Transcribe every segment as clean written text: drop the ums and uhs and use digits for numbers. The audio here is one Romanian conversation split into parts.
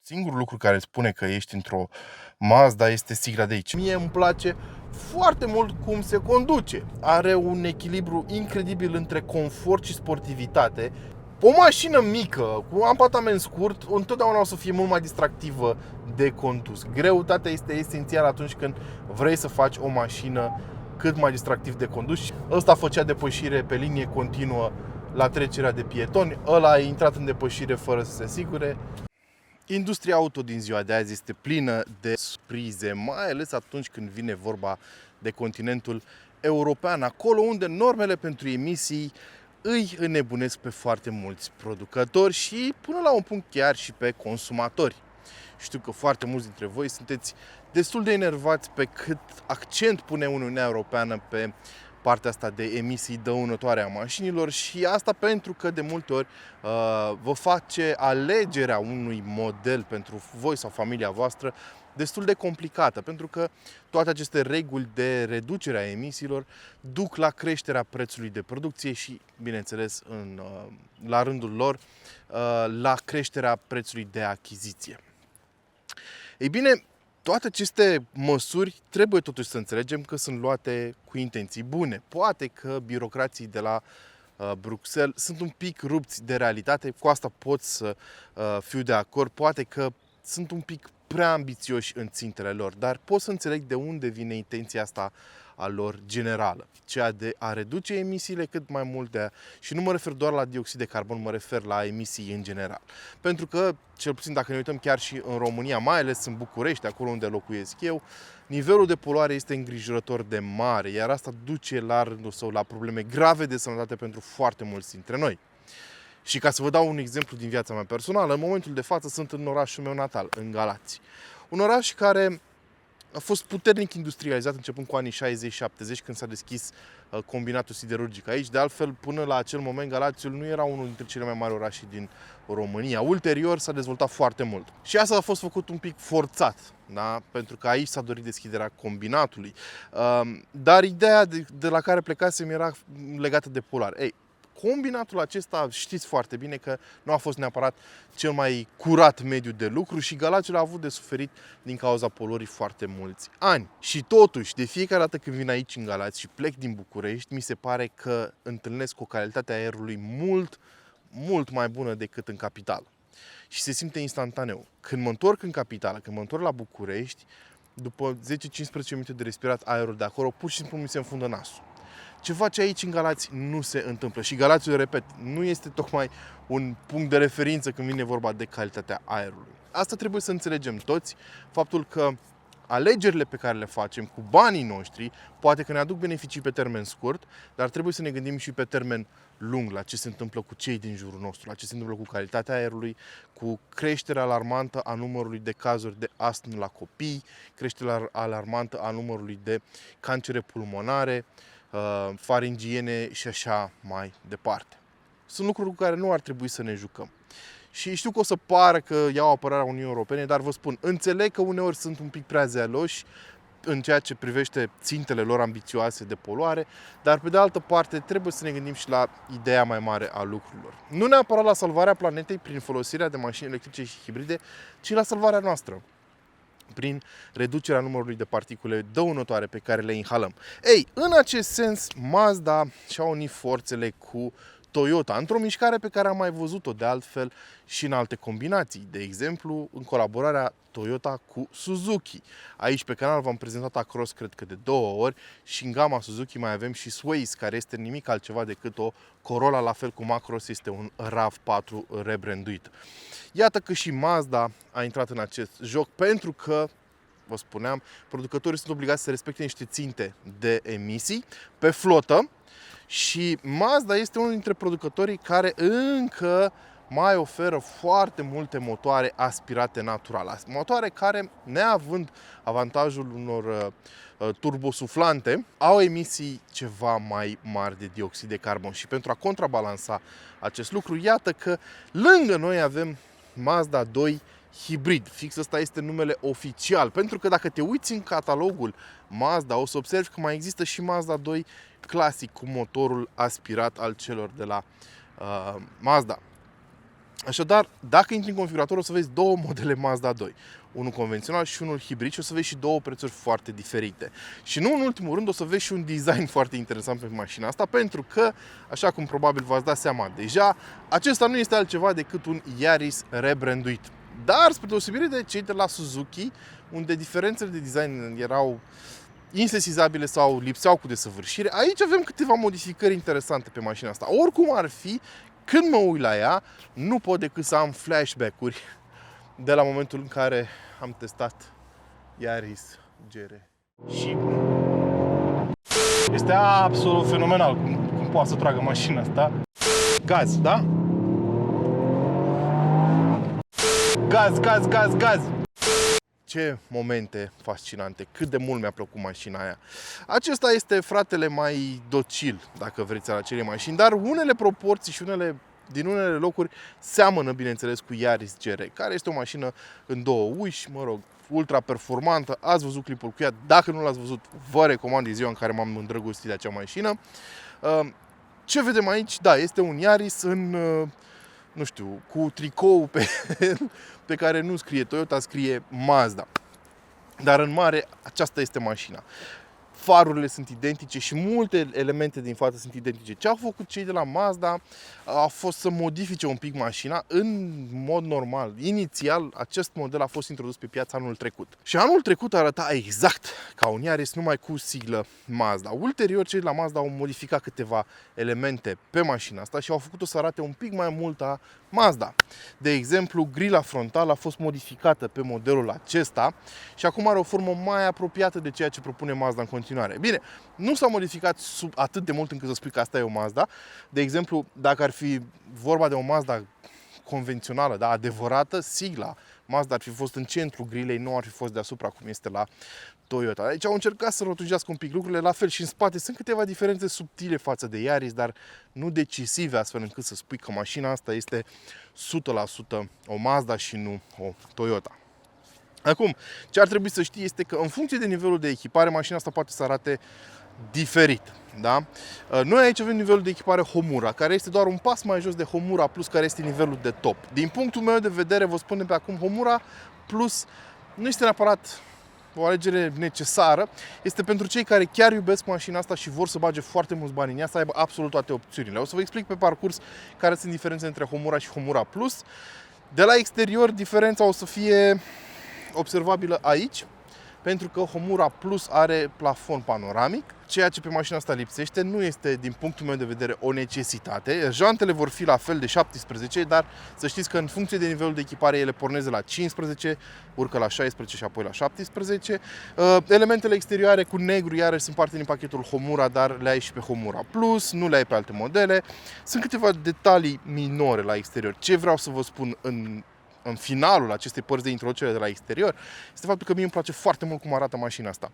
Singurul lucru care spune că ești într-o Mazda este sigla de aici. Mie îmi place foarte mult cum se conduce. Are un echilibru incredibil între confort și sportivitate. O mașină mică, cu ampatament scurt, întotdeauna o să fie mult mai distractivă de condus. Greutatea este esențială atunci când vrei să faci o mașină cât mai distractiv de condus. Ăsta făcea depășire pe linie continuă la trecerea de pietoni, ăla a intrat în depășire fără să se asigure. Industria auto din ziua de azi este plină de surprize, mai ales atunci când vine vorba de continentul european, acolo unde normele pentru emisii îi înnebunesc pe foarte mulți producători și până la un punct chiar și pe consumatori. Știu că foarte mulți dintre voi sunteți destul de enervați pe cât accent pune Uniunea Europeană pe partea asta de emisii dăunătoare a mașinilor și asta pentru că de multe ori vă face alegerea unui model pentru voi sau familia voastră destul de complicată, pentru că toate aceste reguli de reducere a emisiilor duc la creșterea prețului de producție și, bineînțeles, la rândul lor, la creșterea prețului de achiziție. Ei bine, toate aceste măsuri trebuie totuși să înțelegem că sunt luate cu intenții bune. Poate că birocrații de la Bruxelles sunt un pic rupți de realitate, cu asta pot să fiu de acord, poate că sunt un pic prea ambițioși în țintele lor, dar pot să înțeleg de unde vine intenția asta a lor generală, ceea de a reduce emisiile cât mai mult și nu mă refer doar la dioxid de carbon, mă refer la emisii în general. Pentru că, cel puțin dacă ne uităm chiar și în România, mai ales în București, acolo unde locuiesc eu, nivelul de poluare este îngrijorător de mare, iar asta duce la rândul său la probleme grave de sănătate pentru foarte mulți dintre noi. Și ca să vă dau un exemplu din viața mea personală, în momentul de față sunt în orașul meu natal, în Galați. Un oraș care a fost puternic industrializat începând cu anii 60-70, când s-a deschis combinatul siderurgic aici. De altfel, până la acel moment, Galațiul nu era unul dintre cele mai mari orașe din România. Ulterior s-a dezvoltat foarte mult. Și asta a fost făcut un pic forțat, da? Pentru că aici s-a dorit deschiderea combinatului. Dar ideea de la care plecasem era legată de poluare. Ei, combinatul acesta, știți foarte bine că nu a fost neapărat cel mai curat mediu de lucru și Galațiul a avut de suferit din cauza poluării foarte mulți ani. Și totuși, de fiecare dată când vin aici în Galați și plec din București, mi se pare că întâlnesc o calitate a aerului mult mai bună decât în capitală. Și se simte instantaneu. Când mă întorc în capitală, când mă întorc la București, după 10-15 minute de respirat aerul de acolo, pur și simplu mi se înfundă nasul. Ceva ce aici în Galați nu se întâmplă. Și Galațiul, repet, nu este tocmai un punct de referință când vine vorba de calitatea aerului. Asta trebuie să înțelegem toți, faptul că alegerile pe care le facem cu banii noștri poate că ne aduc beneficii pe termen scurt, dar trebuie să ne gândim și pe termen lung la ce se întâmplă cu cei din jurul nostru, la ce se întâmplă cu calitatea aerului, cu creșterea alarmantă a numărului de cazuri de astm la copii, creșterea alarmantă a numărului de cancere pulmonare, faringiene și așa mai departe. Sunt lucruri cu care nu ar trebui să ne jucăm. Și știu că o să pară că iau apărarea Uniunii Europene, dar vă spun, înțeleg că uneori sunt un pic prea zealoși în ceea ce privește țintele lor ambițioase de poluare, dar pe de altă parte trebuie să ne gândim și la ideea mai mare a lucrurilor. Nu neapărat la salvarea planetei prin folosirea de mașini electrice și hibride, ci la salvarea noastră, prin reducerea numărului de particule dăunătoare pe care le inhalăm. Ei, în acest sens, Mazda și-a unit forțele cu Toyota, într-o mișcare pe care am mai văzut-o de altfel și în alte combinații, de exemplu, în colaborarea Toyota cu Suzuki. Aici pe canal v-am prezentat Acros, cred că de 2 ori, și în gama Suzuki mai avem și Swaze, care este nimic altceva decât o Corolla, la fel cum Acros este un RAV4 rebranduit. Iată că și Mazda a intrat în acest joc pentru că, vă spuneam, producătorii sunt obligați să respecte niște ținte de emisii pe flotă și Mazda este unul dintre producătorii care încă mai oferă foarte multe motoare aspirate natural. Motoare care, neavând avantajul unor turbosuflante, au emisii ceva mai mari de dioxid de carbon. Și pentru a contrabalansa acest lucru, iată că lângă noi avem Mazda 2 hibrid. Fix ăsta este numele oficial. Pentru că dacă te uiți în catalogul Mazda, o să observi că mai există și Mazda 2 clasic cu motorul aspirat al celor de la Mazda. Așadar, dacă intri în configurator, o să vezi două modele Mazda 2. Unul convențional și unul hibrid și o să vezi și două prețuri foarte diferite. Și nu în ultimul rând, o să vezi și un design foarte interesant pe mașina asta, pentru că, așa cum probabil v-ați dat seama deja, acesta nu este altceva decât un Yaris rebranduit. Dar, spre deosebire de cei de la Suzuki, unde diferențele de design erau insesizabile sau lipseau cu desăvârșire, aici avem câteva modificări interesante pe mașina asta. Oricum ar fi, când mă uit la ea, nu pot decât să am flashback-uri de la momentul în care am testat Yaris GR. Și este absolut fenomenal cum poate să tragă mașina asta. Gaz, da? Gaz, gaz, gaz, gaz! Ce momente fascinante, cât de mult mi-a plăcut mașina aia. Acesta este fratele mai docil, dacă vreți, al acelei mașini, dar unele proporții și din unele locuri seamănă, bineînțeles, cu Yaris GR, care este o mașină în două uși, mă rog, ultra performantă. Ați văzut clipul cu ea, dacă nu l-ați văzut, vă recomand, de ziua în care m-am îndrăgostit de acea mașină. Ce vedem aici? Da, este un Yaris în, nu știu, cu tricou pe care nu scrie Toyota, scrie Mazda. Dar în mare, aceasta este mașina. Farurile sunt identice și multe elemente din față sunt identice. Ce au făcut cei de la Mazda a fost să modifice un pic mașina în mod normal. Inițial, acest model a fost introdus pe piață anul trecut. Și anul trecut arăta exact ca un Yaris, numai cu siglă Mazda. Ulterior, cei de la Mazda au modificat câteva elemente pe mașina asta și au făcut-o să arate un pic mai mult a Mazda. De exemplu, grila frontală a fost modificată pe modelul acesta și acum are o formă mai apropiată de ceea ce propune Mazda în continuare. Bine, nu s-a modificat atât de mult încât să spui că asta e o Mazda. De exemplu, dacă ar fi vorba de o Mazda convențională, da, adevărată, sigla Mazda ar fi fost în centrul grilei, nu ar fi fost deasupra cum este la Toyota. Deci au încercat să rotunjească un pic lucrurile, la fel și în spate sunt câteva diferențe subtile față de Yaris, dar nu decisive, astfel încât să spui că mașina asta este 100% o Mazda și nu o Toyota. Acum, ce ar trebui să știi este că în funcție de nivelul de echipare, mașina asta poate să arate diferit. Da? Noi aici avem nivelul de echipare Homura, care este doar un pas mai jos de Homura Plus, care este nivelul de top. Din punctul meu de vedere, vă spun de pe acum, Homura Plus nu este neapărat o alegere necesară. Este pentru cei care chiar iubesc mașina asta și vor să bage foarte mulți bani în ea, să aibă absolut toate opțiunile. O să vă explic pe parcurs care sunt diferențele între Homura și Homura Plus. De la exterior, diferența o să fie observabilă aici, pentru că Homura Plus are plafon panoramic, ceea ce pe mașina asta lipsește. Nu este, din punctul meu de vedere, o necesitate. Jantele vor fi la fel de 17, dar să știți că în funcție de nivelul de echipare ele pornesc de la 15, urcă la 16 și apoi la 17. Elementele exterioare cu negru iarăși sunt parte din pachetul Homura, dar le ai și pe Homura Plus, nu le ai pe alte modele. Sunt câteva detalii minore la exterior. Ce vreau să vă spun în finalul acestei părți de introducere de la exterior este faptul că mie îmi place foarte mult cum arată mașina asta.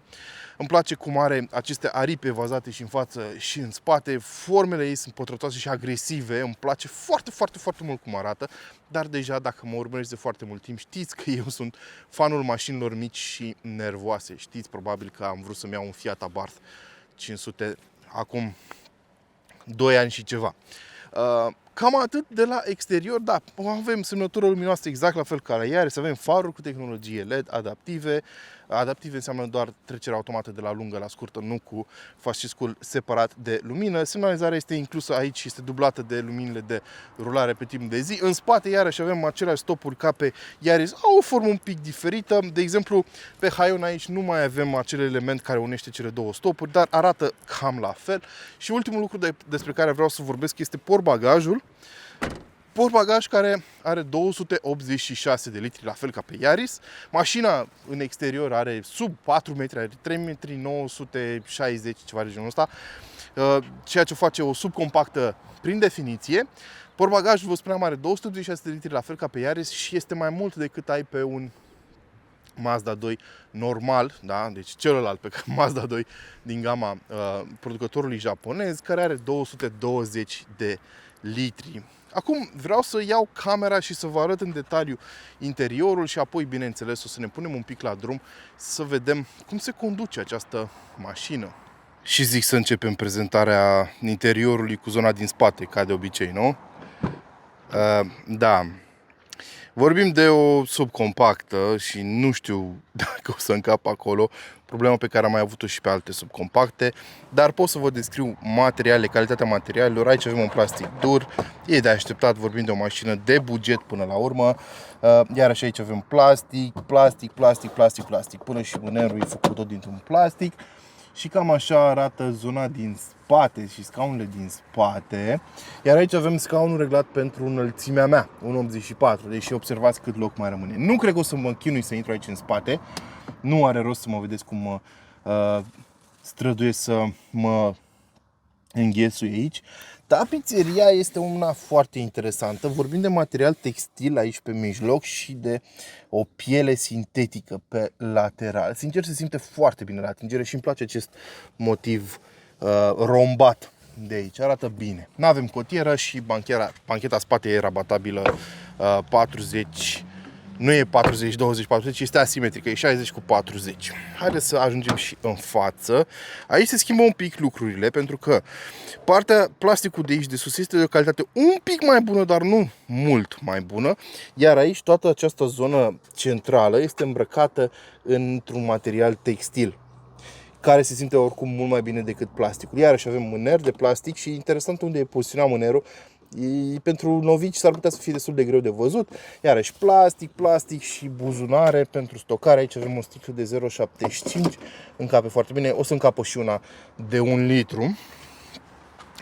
Îmi place cum are aceste aripi evazate și în față și în spate. Formele ei sunt pătrătoase și agresive. Îmi place foarte, foarte, foarte mult cum arată. Dar deja, dacă mă urmăriți de foarte mult timp, știți că eu sunt fanul mașinilor mici și nervoase. Știți probabil că am vrut să-mi iau un Fiat Abarth 500 acum 2 ani și ceva. Cam atât de la exterior. Da, avem semnătură luminoasă exact la fel ca la Yaris, avem faruri cu tehnologie LED adaptive. Adaptive înseamnă doar trecerea automată de la lungă la scurtă, nu cu fasciscul separat de lumină. Semnalizarea este inclusă aici, este dublată de luminile de rulare pe timp de zi. În spate, iarăși, avem aceleași stopuri ca pe Yaris, au o formă un pic diferită. De exemplu, pe Haion aici nu mai avem acel element care unește cele două stopuri, dar arată cam la fel. Și ultimul lucru despre care vreau să vorbesc este portbagajul. Portbagaj care are 286 de litri, la fel ca pe Yaris. Mașina în exterior are sub 4 metri, are 3 metri 960, ceva de genul ăsta, ceea ce face o subcompactă prin definiție. Portbagajul, vă spuneam, are 286 de litri, la fel ca pe Yaris și este mai mult decât ai pe un Mazda 2 normal, da? Deci celălalt pe care Mazda 2 din gama producătorului japonez, care are 220 de litri. Acum vreau să iau camera și să vă arăt în detaliu interiorul și apoi, bineînțeles, o să ne punem un pic la drum să vedem cum se conduce această mașină. Și zic să începem prezentarea interiorului cu zona din spate, ca de obicei, nu? Da, Vorbim de o subcompactă și nu știu dacă o să încap acolo, problema pe care am mai avut-o și pe alte subcompacte, dar pot să vă descriu materiale, calitatea materialelor. Aici avem un plastic dur, e de așteptat, vorbim de o mașină de buget până la urmă, iar și aici avem plastic, până și mânerul e făcut tot dintr-un plastic. Și cam așa arată zona din spate și scaunele din spate. Iar aici avem scaunul reglat pentru înălțimea mea, 1,84, deși observați cât loc mai rămâne. Nu cred că o să mă chinui să intru aici în spate. Nu are rost să mă vedeți cum mă străduiesc să mă înghesui aici. Tapiseria este una foarte interesantă. Vorbim de material textil aici pe mijloc și de o piele sintetică pe lateral. Sincer, se simte foarte bine la atingere și îmi place acest motiv rombat de aici. Arată bine. Nu avem cotieră și bancheta spate e rabatabilă 40. Nu e 40, 20, 40, este asimetrică, e 60 cu 40. Haideți să ajungem și în față. Aici se schimbă un pic lucrurile, pentru că plasticul de aici de sus este de o calitate un pic mai bună, dar nu mult mai bună. Iar aici toată această zonă centrală este îmbrăcată într-un material textil, care se simte oricum mult mai bine decât plasticul. Iarăși avem mâner de plastic și interesant unde e poziționat mânerul. Pentru novici s-ar putea să fie destul de greu de văzut. Iarăși plastic și buzunare pentru stocare. Aici avem o sticlă de 0,75. Încape foarte bine. O să încapă și una de 1 litru.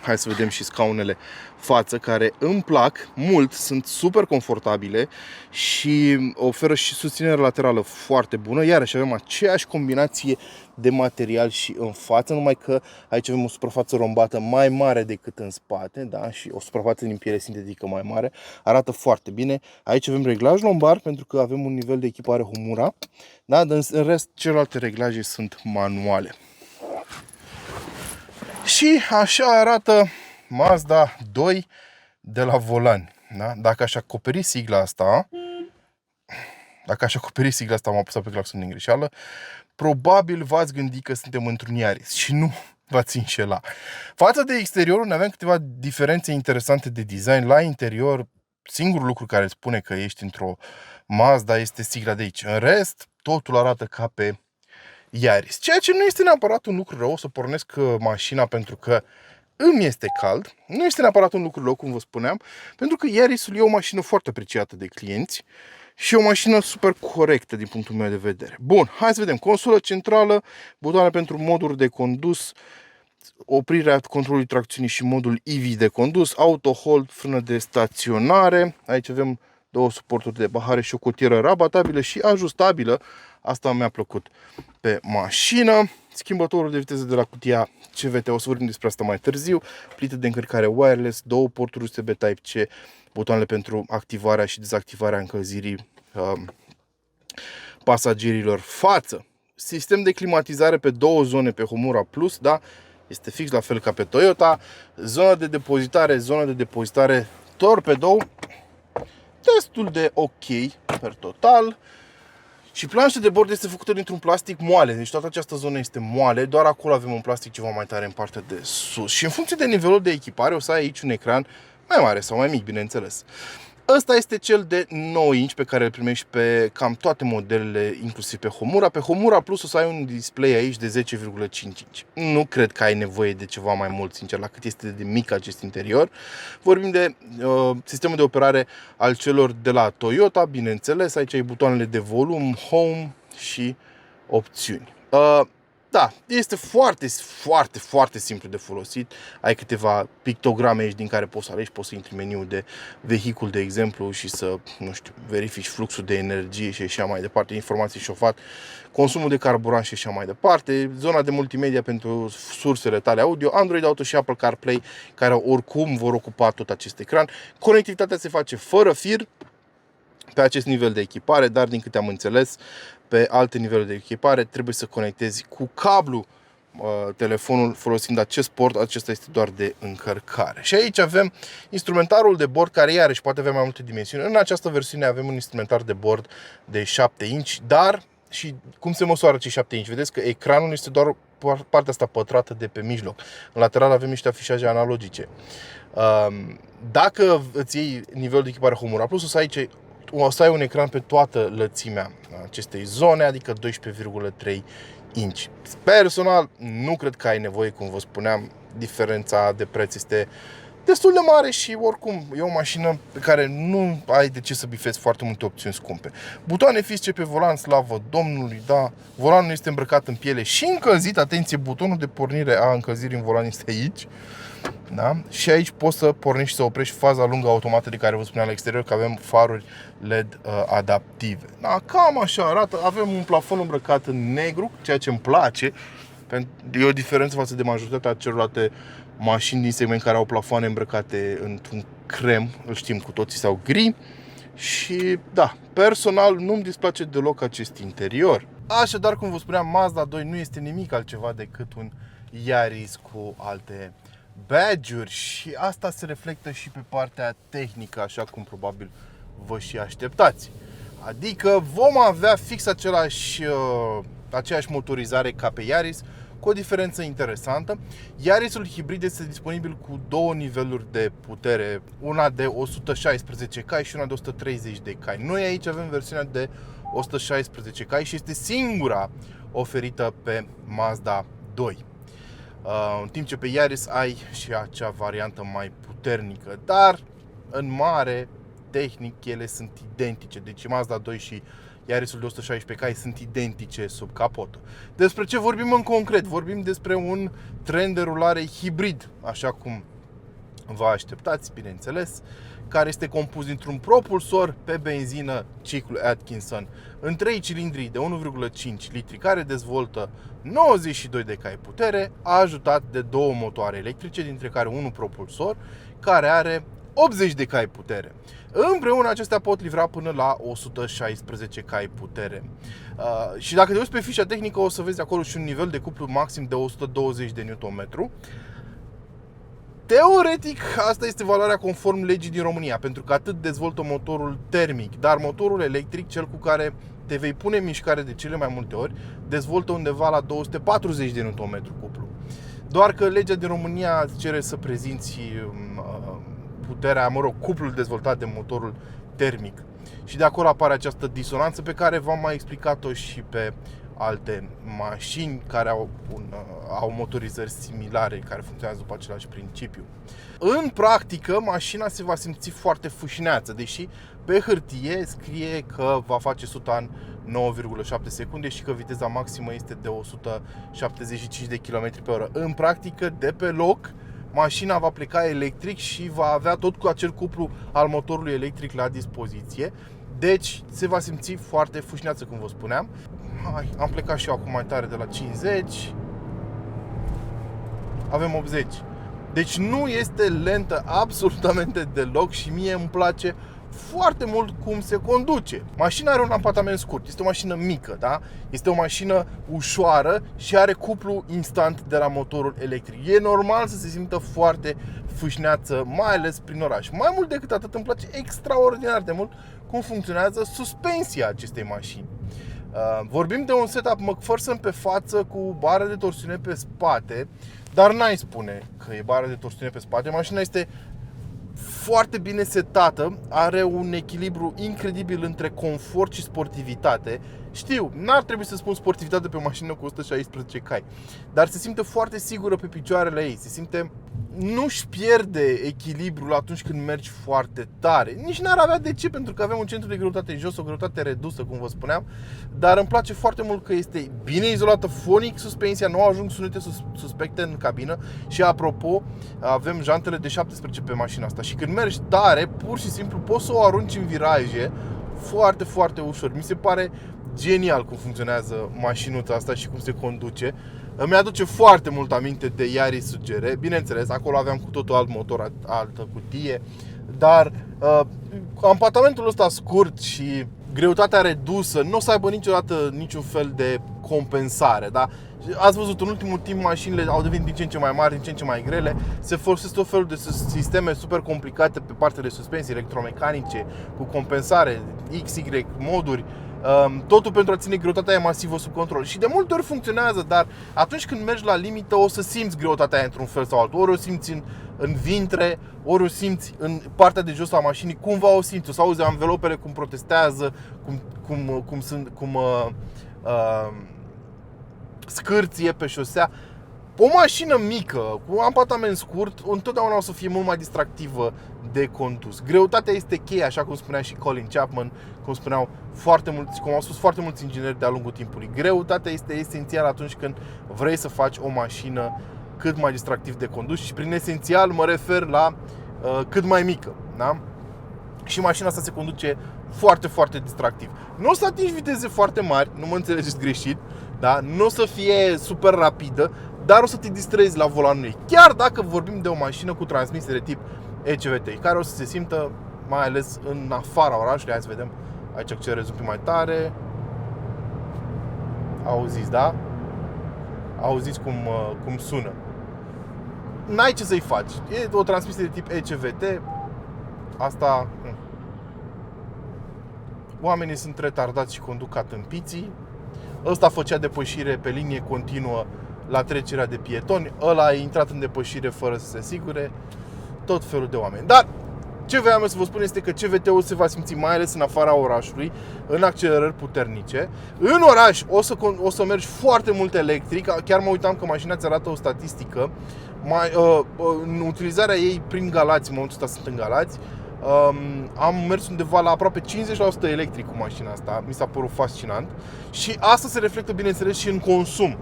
Hai să vedem și scaunele față, care îmi plac mult, sunt super confortabile și oferă și susținere laterală foarte bună. Iarăși avem aceeași combinație de material și în față, numai că aici avem o suprafață rombată mai mare decât în spate, da? Și o suprafață din piele sintetică mai mare. Arată foarte bine. Aici avem reglaj lombar pentru că avem un nivel de echipare Homura, da? Dar în rest celelalte reglaje sunt manuale. Și așa arată Mazda 2 de la volan. Da? Dacă aș acoperi sigla asta, m-am apăsat pe claxon din greșeală, probabil v-ați gândit că suntem într-un Yaris și nu v-ați înșela. Față de exterior, ne avem câteva diferențe interesante de design. La interior, singurul lucru care spune că ești într-o Mazda este sigla de aici. În rest, totul arată ca pe Yaris. Ceea ce nu este neapărat un lucru rău, o să pornesc mașina pentru că îmi este cald. Nu este neapărat un lucru rău, cum vă spuneam, pentru că Yarisul e o mașină foarte apreciată de clienți și o mașină super corectă din punctul meu de vedere. Bun, hai să vedem. Consolă centrală, butoane pentru moduri de condus, oprirea controlului tracțiunii și modul EV de condus, auto hold, frână de staționare. Aici avem două suporturi de bahare și o cotieră rabatabilă și ajustabilă. Asta mi-a plăcut pe mașină. Schimbătorul de viteză de la cutia CVT, o să vorbim despre asta mai târziu. Plită de încărcare wireless, două porturi USB Type-C, butoanele pentru activarea și dezactivarea încălzirii pasagerilor față. Sistem de climatizare pe două zone pe Homura Plus, da? Este fix la fel ca pe Toyota. Zona de depozitare torpedou, destul de ok per total. Și planșa de bord este făcută dintr-un plastic moale, deci toată această zonă este moale, doar acolo avem un plastic ceva mai tare în partea de sus. Și în funcție de nivelul de echipare o să ai aici un ecran mai mare sau mai mic, bineînțeles. Ăsta este cel de 9 inch pe care îl primești pe cam toate modelele, inclusiv pe Homura. Pe Homura Plus o să ai un display aici de 10,5 inch. Nu cred că ai nevoie de ceva mai mult, sincer, la cât este de mic acest interior. Vorbim de sistemul de operare al celor de la Toyota, bineînțeles. Aici ai butoanele de volum, home și opțiuni. Da, este foarte simplu de folosit. Ai câteva pictograme aici din care poți să alegi, poți să intri în meniul de vehicul, de exemplu, și să, nu știu, verifici fluxul de energie și așa mai departe, informații șofat, consumul de carburant și așa mai departe, zona de multimedia pentru sursele tale audio, Android Auto și Apple CarPlay, care oricum vor ocupa tot acest ecran. Conectivitatea se face fără fir pe acest nivel de echipare, dar din câte am înțeles, pe alte niveluri de echipare trebuie să conectezi cu cablu telefonul folosind acest port. Acesta este doar de încărcare. Și aici avem instrumentarul de bord, care iarăși poate avea mai multe dimensiuni. În această versiune avem un instrumentar de bord de 7 inch, dar și cum se măsoară cei 7 inch? Vedeți că ecranul este doar partea asta pătrată de pe mijloc. În lateral avem niște afișaje analogice. Dacă îți iei nivelul de echipare Homura Plus, o să ai o să ai un ecran pe toată lățimea acestei zone, adică 12,3 inch. Personal, nu cred că ai nevoie, cum vă spuneam, diferența de preț este destul de mare și oricum e o mașină pe care nu ai de ce să bifezi foarte multe opțiuni scumpe. Butoane fizice pe volan, slavă Domnului, da, volanul este îmbrăcat în piele și încălzit, atenție, butonul de pornire a încălzirii în volan este aici. Da? Și aici poți să pornești și să oprești faza lungă automată de care vă spuneam la exterior, că avem faruri LED adaptive. Da, cam așa arată. Avem un plafon îmbrăcat în negru, ceea ce îmi place. E o diferență față de majoritatea celorlalte mașini din segment care au plafoane îmbrăcate într-un crem, îl știm cu toții, sau gri. Și da, personal nu-mi displace deloc acest interior. Așadar, cum vă spuneam, Mazda 2 nu este nimic altceva decât un Yaris cu alte badge-uri și asta se reflectă și pe partea tehnică, așa cum probabil vă și așteptați. Adică vom avea fix aceeași motorizare ca pe Yaris, cu o diferență interesantă. Yarisul hibrid este disponibil cu două niveluri de putere, una de 116 cai și una de 130 de cai. Noi aici avem versiunea de 116 cai și este singura oferită pe Mazda 2. În timp ce pe Yaris ai și acea variantă mai puternică, dar în mare, tehnic, ele sunt identice. Deci Mazda 2 și Yarisul de 116 cai sunt identice sub capotă. Despre ce vorbim în concret? Vorbim despre un tren de rulare hibrid, așa cum vă așteptați, bineînțeles, care este compus dintr-un propulsor pe benzină ciclu Atkinson în 3 cilindri de 1,5 litri care dezvoltă 92 de cai putere, ajutat de două motoare electrice, dintre care unul propulsor, care are 80 de cai putere. Împreună acestea pot livra până la 116 cai putere. Și dacă te uiți pe fișa tehnică, o să vezi acolo și un nivel de cuplu maxim de 120 de Nm. Teoretic, asta este valoarea conform legii din România, pentru că atât dezvoltă motorul termic, dar motorul electric, cel cu care te vei pune în mișcare de cele mai multe ori, dezvoltă undeva la 240 de Nm cuplu. Doar că legea din România cere să prezinți puterea, cuplul dezvoltat de motorul termic. Și de acolo apare această disonanță pe care v-am mai explicat-o și pe alte mașini care au motorizări similare, care funcționează după același principiu. În practică, mașina se va simți foarte fâșneață, deși pe hârtie scrie că va face 100 în 9,7 secunde și că viteza maximă este de 175 de km/h. În practică, de pe loc, mașina va pleca electric și va avea tot cu acel cuplu al motorului electric la dispoziție. Deci se va simți foarte fâșneață, cum vă spuneam. Am plecat și eu acum mai tare de la 50. Avem 80. Deci nu este lentă absolutamente deloc și mie îmi place foarte mult cum se conduce. Mașina are un ampatament scurt, este o mașină mică, da? Este o mașină ușoară și are cuplu instant de la motorul electric. E normal să se simtă foarte fâșneață, mai ales prin oraș. Mai mult decât atât, îmi place extraordinar de mult cum funcționează suspensia acestei mașini. Vorbim de un setup McPherson pe față cu bară de torsiune pe spate, dar n-ai spune că e bară de torsiune pe spate. Mașina este foarte bine setată, are un echilibru incredibil între confort și sportivitate. Știu, n-ar trebui să spun sportivitate pe o mașină cu 116 cai, dar se simte foarte sigură pe picioarele ei, se simte, nu-și pierde echilibrul atunci când mergi foarte tare. Nici n-ar avea de ce, pentru că avem un centru de greutate jos, o greutate redusă, cum vă spuneam, dar îmi place foarte mult că este bine izolată fonic suspensia, nu ajung sunete suspecte în cabină și, apropo, avem jantele de 17 pe mașina asta și când mergi tare, pur și simplu poți să o arunci în viraje foarte, foarte ușor. Mi se pare genial cum funcționează mașinuța asta și cum se conduce. Îmi aduce foarte mult aminte de Yaris UGR. Bineînțeles, acolo aveam cu totul alt motor, altă cutie, dar ampatamentul ăsta scurt și greutatea redusă nu o să aibă niciodată niciun fel de compensare, da? Ați văzut, în ultimul timp mașinile au devenit din ce în ce mai mari, din ce în ce mai grele. Se folosesc tot felul de sisteme super complicate pe partea de suspensii electromecanice, cu compensare, XY moduri. Totul pentru a ține greutatea aia masivă sub control. Și de multe ori funcționează, dar atunci când mergi la limită o să simți greutatea aia într-un fel sau altul. Ori o simți în vintre, ori o simți în partea de jos a mașinii, cumva o simți. O să auzi anvelopele cum protestează, cum scârție pe șosea. O mașină mică, cu ampatament scurt, întotdeauna o să fie mult mai distractivă de condus. Greutatea este cheia, așa cum spunea și Colin Chapman, cum au spus foarte mulți ingineri de-a lungul timpului. Greutatea este esențială atunci când vrei să faci o mașină cât mai distractiv de condus și prin esențial mă refer la cât mai mică, da? Și mașina asta se conduce foarte, foarte distractiv. Nu o să atingi viteze foarte mari, nu mă înțelegeți greșit, da? Nu o să fie super rapidă, dar o să te distrezi la volanul ei. Chiar dacă vorbim de o mașină cu transmisie tip ECVT, care o să se simtă mai ales în afara orașului. Hai să vedem, aici accelerez un pic mai tare. Auziți, da? Auziți cum sună. N-ai ce să-i faci. E o transmisie de tip ECVT. Asta... Oamenii sunt retardați și conduc ca tâmpiții. Ăsta făcea depășire pe linie continuă la trecerea de pietoni. Ăla a intrat în depășire fără să se asigure. Tot felul de oameni. Dar ce voiam să vă spun este că CVT-ul se va simți mai ales în afara orașului, în accelerări puternice. În oraș o să mergi foarte mult electric. Chiar mă uitam că mașina ți arată o statistică. În utilizarea ei prin Galați, în momentul ăsta sunt în Galați, am mers undeva la aproape 50% electric cu mașina asta. Mi s-a părut fascinant. Și asta se reflectă, bineînțeles, și în consum.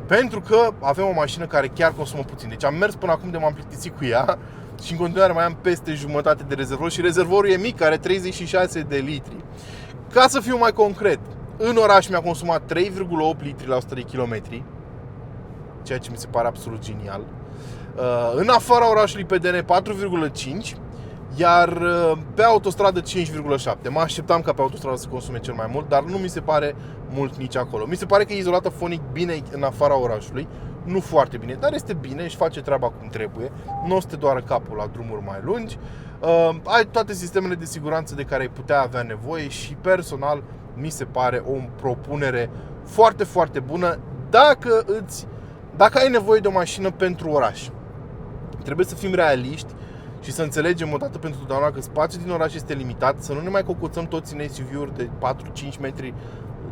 Pentru că avem o mașină care chiar consumă puțin. Deci am mers până acum de m-am plictisit cu ea și în continuare mai am peste jumătate de rezervor. Și rezervorul e mic, are 36 de litri. Ca să fiu mai concret, în oraș mi-a consumat 3,8 litri la 100 de kilometri, ceea ce mi se pare absolut genial. În afara orașului pe DN 4,5, iar pe autostradă 5,7. Mă așteptam ca pe autostradă să consume cel mai mult, dar nu mi se pare mult nici acolo. Mi se pare că e izolată fonic bine în afara orașului, nu foarte bine, dar este bine, își face treaba cum trebuie. Nu o să te doară capul la drumuri mai lungi. Ai toate sistemele de siguranță de care ai putea avea nevoie și personal mi se pare o propunere foarte, foarte bună dacă ai nevoie de o mașină pentru oraș. Trebuie să fim realiști și să înțelegem odată pentru totdeauna că spațiul din oraș este limitat, să nu ne mai cocoțăm toți în SUV-uri de 4-5 metri,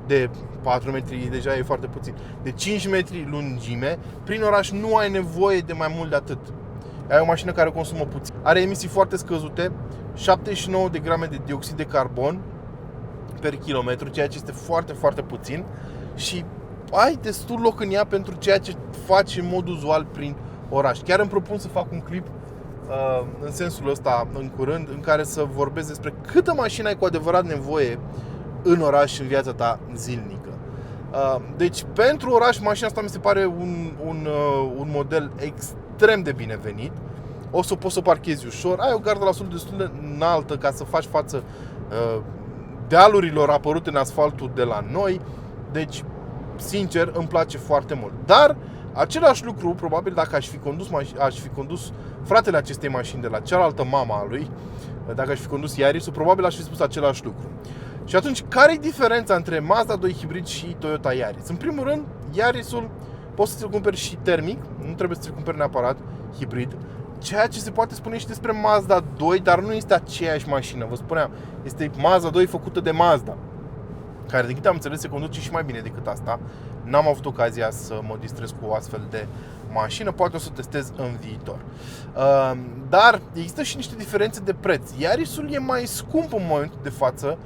de 4 metri deja e foarte puțin, de 5 metri lungime. Prin oraș nu ai nevoie de mai mult de atât. Ai o mașină care consumă puțin, are emisii foarte scăzute, 79 de grame de dioxid de carbon per kilometru, ceea ce este foarte, foarte puțin și ai destul loc în ea pentru ceea ce faci în mod uzual prin oraș. Chiar îmi propun să fac un clip în sensul ăsta în curând, în care să vorbesc despre câtă mașină ai cu adevărat nevoie în oraș, în viața ta zilnică. Deci pentru oraș mașina asta mi se pare un model extrem de binevenit. O să poți să parchezi ușor, ai o gardă la sol destul de înaltă ca să faci față dealurilor apărute în asfaltul de la noi. Deci, sincer, îmi place foarte mult. Dar același lucru, probabil dacă aș fi condus fratele acestei mașini de la cealaltă mama a lui, dacă aș fi condus Yaris-ul, probabil aș fi spus același lucru. Și atunci, care e diferența între Mazda 2 hibrid și Toyota Yaris? În primul rând, Yaris-ul poți să ți-l cumperi și termic, nu trebuie să ți-l cumperi neapărat hibrid. Ceea ce se poate spune și despre Mazda 2, dar nu este aceeași mașină. Vă spuneam, este Mazda 2 făcută de Mazda, care, de câte am înțeles, se conduce și mai bine decât asta. N-am avut ocazia să mă distrez cu o astfel de mașină, poate o să o testez în viitor. Dar există și niște diferențe de preț. Yaris-ul e mai scump în momentul de față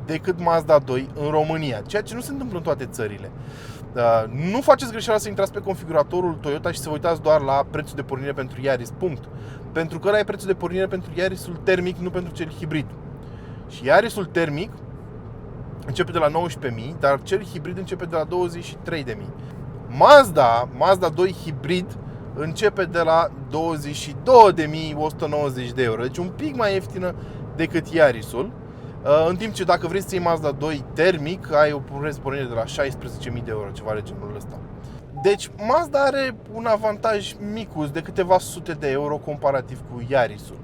decât Mazda 2 în România, ceea ce nu se întâmplă în toate țările. Nu faceți greșeala să intrați pe configuratorul Toyota și să vă uitați doar la prețul de pornire pentru Yaris, punct. Pentru că ăla e prețul de pornire pentru Yaris-ul termic, nu pentru cel hibrid. Și Yaris-ul termic începe de la 19.000, dar cel hibrid începe de la 23.000. Mazda 2 hibrid începe de la 22.190 de euro, deci un pic mai ieftină decât Yaris-ul. În timp ce dacă vrei să iei Mazda 2 termic, ai o pornire de la 16.000 de euro, ceva de genul ăsta. Deci Mazda are un avantaj micuț de câteva sute de euro comparativ cu Yaris-ul.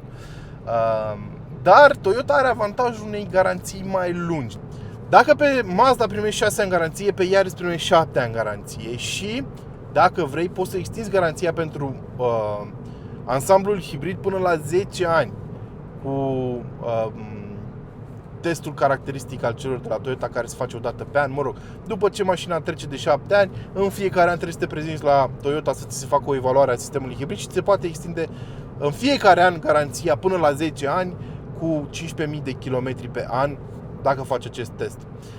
Dar Toyota are avantajul unei garanții mai lungi. Dacă pe Mazda primești 6 ani garanție, pe Yaris primești 7 ani garanție și dacă vrei poți să extinzi garanția pentru ansamblul hibrid până la 10 ani cu testul caracteristic al celor de la Toyota care se face o dată pe an. Mă rog, după ce mașina trece de 7 ani, în fiecare an trebuie să te prezinți la Toyota să ți se facă o evaluare a sistemului hibrid și se poate extinde în fiecare an garanția până la 10 ani cu 15.000 de kilometri pe an dacă faci acest test.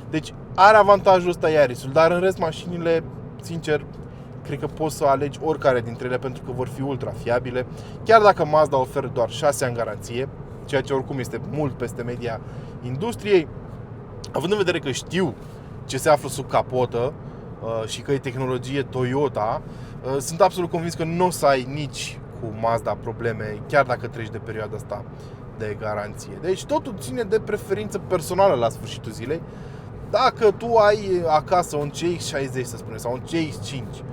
Deci are avantajul ăsta Yaris-ul, dar în rest mașinile, sincer, cred că poți să alegi oricare dintre ele pentru că vor fi ultra fiabile. Chiar dacă Mazda oferă doar 6 ani garanție, ceea ce oricum este mult peste media industriei, având în vedere că știu ce se află sub capotă și că e tehnologie Toyota, sunt absolut convins că nu o să ai nici cu Mazda probleme, chiar dacă treci de perioada asta de garanție. Deci totul ține de preferință personală la sfârșitul zilei. Dacă tu ai acasă un CX-60, să spunem, sau un CX-5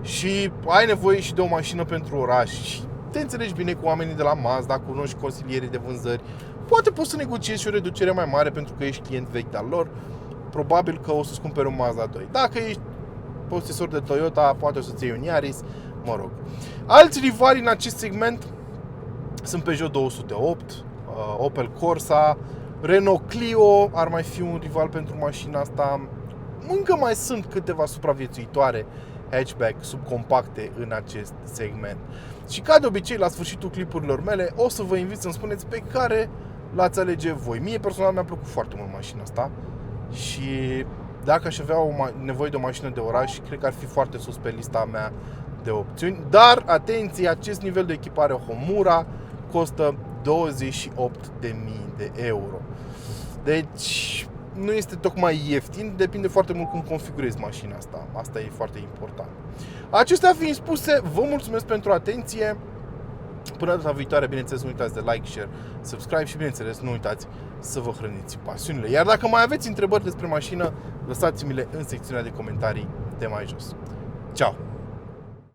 și ai nevoie și de o mașină pentru oraș și te înțelegi bine cu oamenii de la Mazda, cunoști consilierii de vânzări, poate poți să negociezi și o reducere mai mare pentru că ești client vechi al lor, probabil că o să-ți cumperi un Mazda 2. Dacă ești posesor de Toyota, poate o să-ți iei un Yaris, mă rog. Alți rivali în acest segment sunt Peugeot 208, Opel Corsa, Renault Clio ar mai fi un rival pentru mașina asta. Încă mai sunt câteva supraviețuitoare hatchback subcompacte în acest segment. Și ca de obicei, la sfârșitul clipurilor mele, o să vă invit să-mi spuneți pe care l-ați alege voi. Mie personal mi-a plăcut foarte mult mașina asta și dacă aș avea nevoie de o mașină de oraș, cred că ar fi foarte sus pe lista mea de opțiuni. Dar, atenție, acest nivel de echipare Homura costă 28.000 de euro. Deci nu este tocmai ieftin, depinde foarte mult cum configurezi mașina asta. Asta e foarte important. Acestea fiind spuse, vă mulțumesc pentru atenție. Până data viitoare, bineînțeles, nu uitați de like, share, subscribe și, bineînțeles, nu uitați să vă hrăniți pasiunile. Iar dacă mai aveți întrebări despre mașină, lăsați-mi-le în secțiunea de comentarii de mai jos. Ciao!